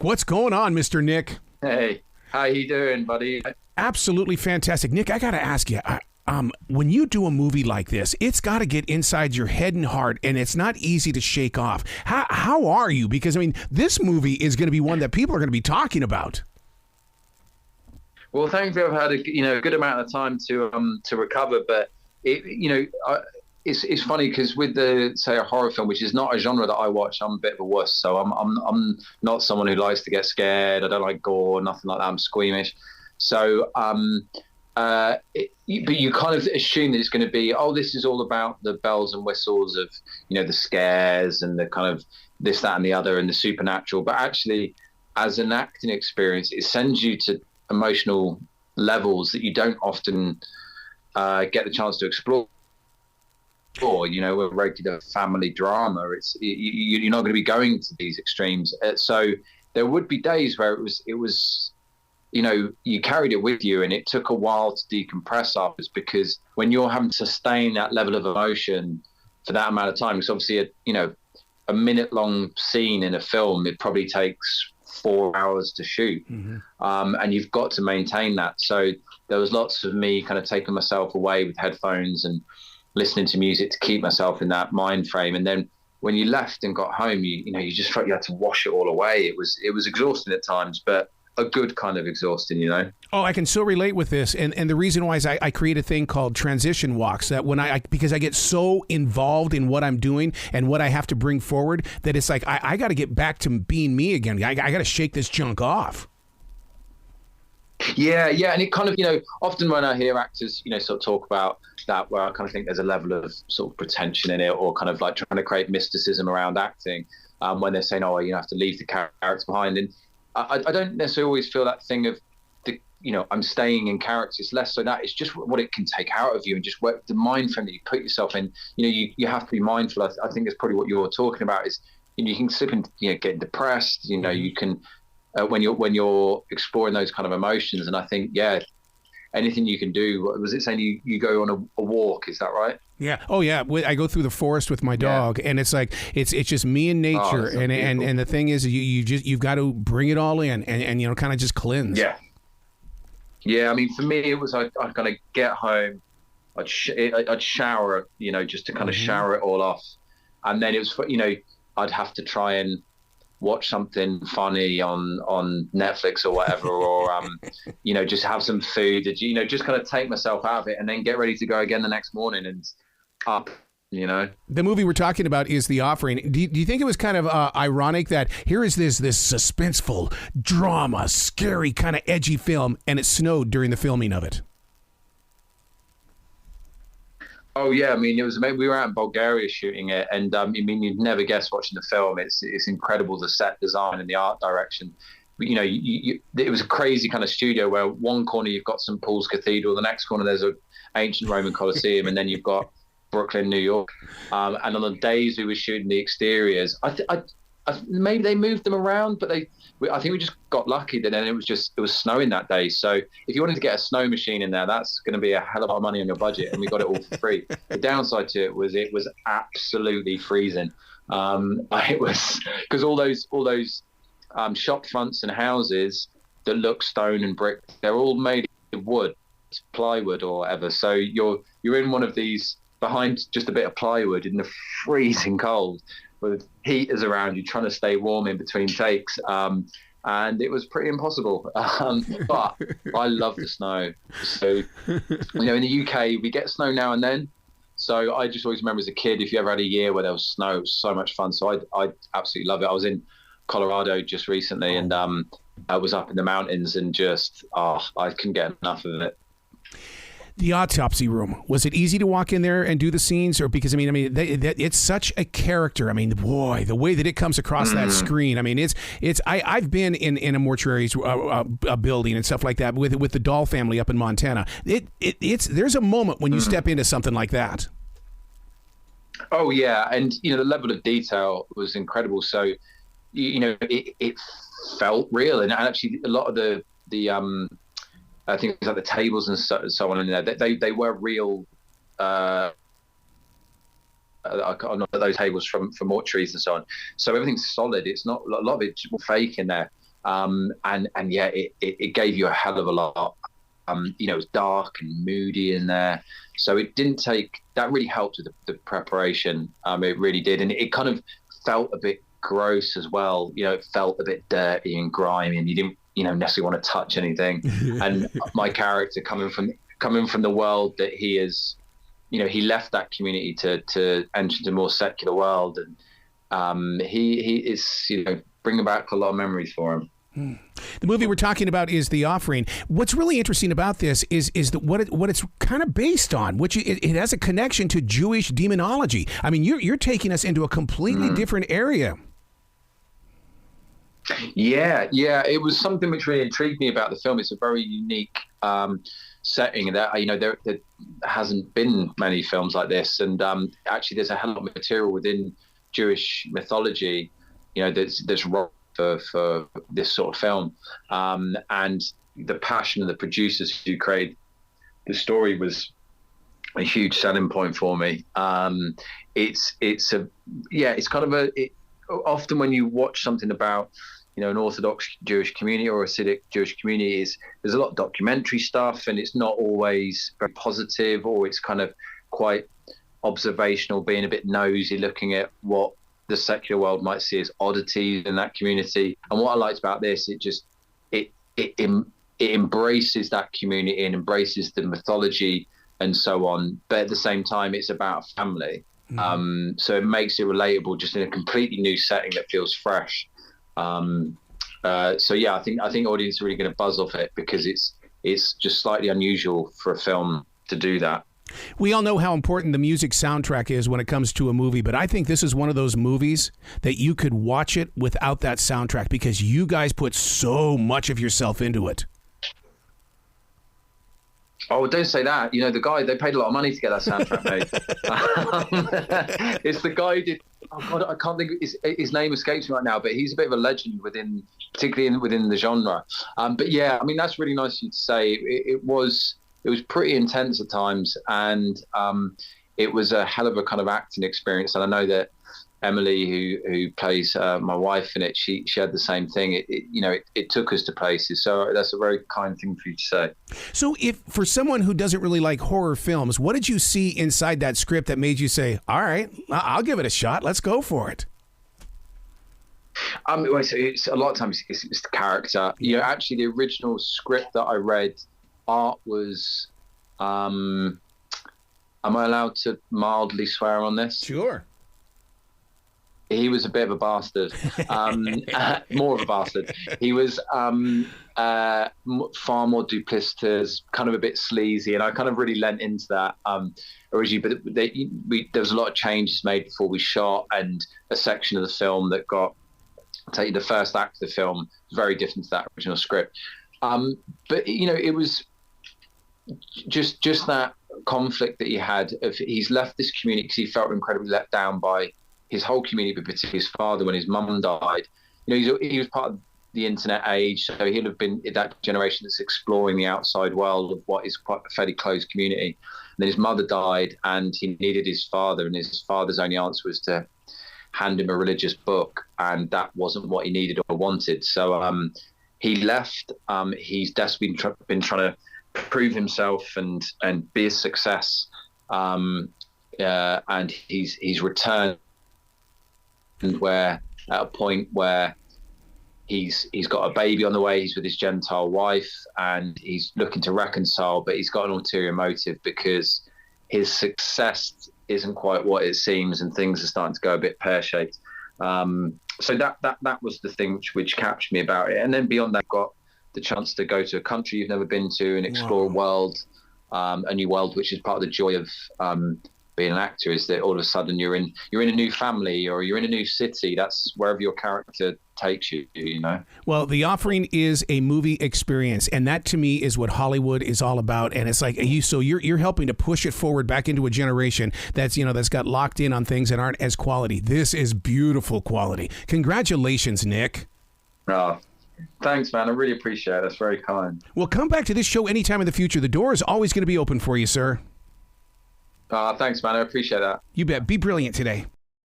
What's going on, Mr. Nick? Hey, how you doing, buddy? Absolutely fantastic. Nick, I got to ask you, when you do a movie like this, it's got to get inside your head and heart, and it's not easy to shake off. How are you? Because, I mean, this movie is going to be one that people are going to be talking about. Well, thankfully, I've had a good amount of time to recover, but it's funny because with a horror film, which is not a genre that I watch, I'm a bit of a wuss. So I'm not someone who likes to get scared. I don't like gore, nothing like that. I'm squeamish. So but you kind of assume that it's going to be, this is all about the bells and whistles of the scares and the kind of this, that, and the other, and the supernatural. But actually, as an acting experience, it sends you to emotional levels that you don't often get the chance to explore. Or a regular family drama, you're not going to be going to these extremes. So there would be days where it was you carried it with you, and it took a while to decompress afterwards, because when you're having to sustain that level of emotion for that amount of time, it's obviously a minute-long scene in a film. It probably takes 4 hours to shoot, and you've got to maintain that. So there was lots of me kind of taking myself away with headphones and listening to music to keep myself in that mind frame. And then when you left and got home, you just felt you had to wash it all away. It was exhausting at times, but a good kind of exhausting, Oh, I can so relate with this. And the reason why is I create a thing called transition walks, that when because I get so involved in what I'm doing and what I have to bring forward, that it's like, I got to get back to being me again. I got to shake this junk off. Yeah. And it kind of, often when I hear actors, sort of talk about that, where I kind of think there's a level of sort of pretension in it, or kind of like trying to create mysticism around acting, when they're saying, you have to leave the character behind. And I don't necessarily always feel that thing of I'm staying in character. It's less so that, it's just what it can take out of you, and just what the mind frame that you put yourself in. You have to be mindful. I think that's probably what you're talking about, is you can slip and get depressed. You can when you're exploring those kind of emotions. And I think, anything you can do. Was it saying you go on a walk? Is that right? Yeah. Oh, yeah. I go through the forest with my dog, and it's like it's just me and nature. And the thing is, you've got to bring it all in, and kind of just cleanse. Yeah. I mean, for me, it was I'd kind of get home, I'd shower, just to kind of shower it all off, and then it was I'd have to try and watch something funny on Netflix or whatever, or just have some food, just kind of take myself out of it, and then get ready to go again the next morning and up. The movie we're talking about is The Offering. Do you think it was kind of ironic that here is this suspenseful drama, scary, kind of edgy film, and it snowed during the filming of it? Oh yeah, I mean, we were out in Bulgaria shooting it, and you'd never guess watching the film. It's incredible, the set design and the art direction. It was a crazy kind of studio where one corner you've got St. Paul's Cathedral, the next corner there's an ancient Roman Colosseum, and then you've got Brooklyn, New York. And on the days we were shooting the exteriors, maybe they moved them around, but I think we just got lucky that then it was snowing that day. So if you wanted to get a snow machine in there, that's going to be a hell of a lot of money on your budget, and we got it all for free. The downside to it was absolutely freezing. It was because all those shop fronts and houses that look stone and brick, they're all made of wood, plywood or whatever. So you're in one of these behind just a bit of plywood in the freezing cold, with heaters around you, trying to stay warm in between takes. And it was pretty impossible. But I love the snow. So, in the UK, we get snow now and then. So I just always remember as a kid, if you ever had a year where there was snow, it was so much fun. So I absolutely love it. I was in Colorado just recently, and I was up in the mountains, and just, I couldn't get enough of it. The autopsy room, was it easy to walk in there and do the scenes? Or because it's such a character. I mean, boy, the way that it comes across that screen. I mean, I've been in a mortuary a building and stuff like that with the Dahl family up in Montana. There's a moment when you step into something like that. Oh yeah, and the level of detail was incredible. So it felt real, and actually a lot of the things like the tables and so on in there, they were real. Not those tables from mortuaries and so on. So everything's solid. It's not a lot of it's fake in there. And yeah, it gave you a hell of a lot. It was dark and moody in there, so it didn't take. That really helped with the preparation. It really did, and it kind of felt a bit gross as well. It felt a bit dirty and grimy, and you didn't, necessarily want to touch anything. And my character coming from the world that he is, he left that community to enter into a more secular world, and he is, bringing back a lot of memories for him. The movie we're talking about is The Offering. What's really interesting about this is that what it's kind of based on, which it has a connection to Jewish demonology. I mean, you're taking us into a completely different area. Yeah, it was something which really intrigued me about the film. It's a very unique setting that there hasn't been many films like this, and actually there's a hell of a lot of material within Jewish mythology, that's wrong for this sort of film, and the passion of the producers who created the story was a huge selling point for me. It's kind of often when you watch something about an Orthodox Jewish community or a Hasidic Jewish community, there's a lot of documentary stuff, and it's not always very positive, or it's kind of quite observational, being a bit nosy, looking at what the secular world might see as oddities in that community. And what I liked about this, it embraces that community and embraces the mythology and so on, but at the same time it's about family. So it makes it relatable just in a completely new setting that feels fresh. So yeah, I think audience are really going to buzz off it, because it's just slightly unusual for a film to do that. We all know how important the music soundtrack is when it comes to a movie, but I think this is one of those movies that you could watch it without that soundtrack, because you guys put so much of yourself into it. Oh, don't say that. The guy, they paid a lot of money to get that soundtrack made. It's the guy who did, oh God, I can't think, his name escapes me right now, but he's a bit of a legend particularly within the genre. But yeah, I mean, that's really nice of you to say. It was pretty intense at times, and it was a hell of a kind of acting experience. And I know that Emily, who plays my wife in it, she had the same thing. It took us to places. So that's a very kind thing for you to say. So if for someone who doesn't really like horror films, what did you see inside that script that made you say, all right, I'll give it a shot. Let's go for it? It's a lot of times it's the character. Actually, the original script that I read, art was, am I allowed to mildly swear on this? Sure. He was a bit of a bastard, more of a bastard. He was far more duplicitous, kind of a bit sleazy, and I kind of really lent into that originally. But there was a lot of changes made before we shot, and a section of the film that got, I'll tell you, the first act of the film was very different to that original script. But it was just that conflict that he had of, he's left this community because he felt incredibly let down by his whole community, but particularly his father when his mum died. He was part of the internet age, so he'll have been that generation that's exploring the outside world of what is quite a fairly closed community. And then his mother died, and he needed his father, and his father's only answer was to hand him a religious book, and that wasn't what he needed or wanted. So he left. He's desperately been trying to prove himself and be a success, and he's returned. And where at a point where he's got a baby on the way, he's with his Gentile wife, and he's looking to reconcile, but he's got an ulterior motive because his success isn't quite what it seems, and things are starting to go a bit pear-shaped. So that was the thing which captured me about it. And then beyond that, got the chance to go to a country you've never been to and explore a world, a new world, which is part of the joy of being an actor, is that all of a sudden you're in a new family, or you're in a new city. That's wherever your character takes you, Well, The Offering is a movie experience, and that to me is what Hollywood is all about. And it's like you're helping to push it forward back into a generation that's got locked in on things that aren't as quality. This is beautiful quality. Congratulations, Nick. Oh, thanks, man. I really appreciate it. That's very kind. Well, come back to this show anytime in the future. The door is always going to be open for you, sir. Thanks, man. I appreciate that. You bet. Be brilliant today.